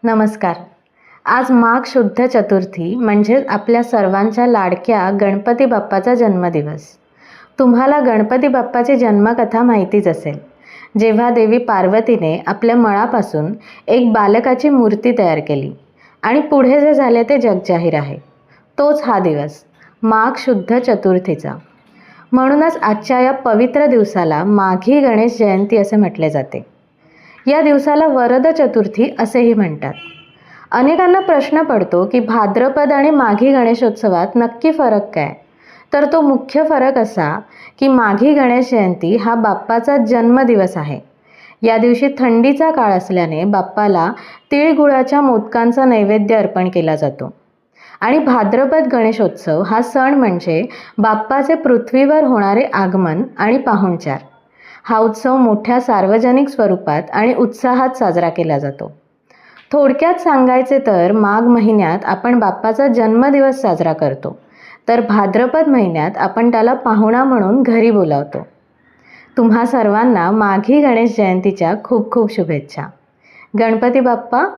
नमस्कार. आज माघ शुद्ध चतुर्थी म्हणजेच आपल्या सर्वांच्या लाडक्या गणपती बाप्पाचा जन्मदिवस. तुम्हाला गणपती बाप्पाची जन्मकथा माहितीच असेल. जेव्हा देवी पार्वतीने आपल्या मळापासून एक बालकाची मूर्ती तयार केली आणि पुढे जे झाले ते जगजाहीर आहे. तोच हा दिवस माघ शुद्ध चतुर्थीचा. म्हणूनच आजच्या या पवित्र दिवसाला माघी गणेश जयंती असे म्हटले जाते. या दिवसाला वरद चतुर्थी असेही म्हणतात. अनेकांना प्रश्न पडतो की भाद्रपद आणि माघी गणेशोत्सवात नक्की फरक काय? तर तो मुख्य फरक असा की माघी गणेश जयंती हा बाप्पाचा जन्मदिवस आहे. या दिवशी थंडीचा काळ असल्याने बाप्पाला तिळगुळाच्या मोदकांचा नैवेद्य अर्पण केला जातो. आणि भाद्रपद गणेशोत्सव हा सण म्हणजे बाप्पाचे पृथ्वीवर होणारे आगमन आणि पाहुणचार. हा उत्सव मोठ्या सार्वजनिक स्वरूपात आणि उत्साहात साजरा केला जातो. थोडक्यात सांगायचे तर माघ महिन्यात आपण बाप्पाचा जन्मदिवस साजरा करतो, तर भाद्रपद महिन्यात आपण त्याला पाहुणा म्हणून घरी बोलावतो. तुम्हा सर्वांना माघी गणेश जयंतीच्या खूप खूप शुभेच्छा. गणपती बाप्पा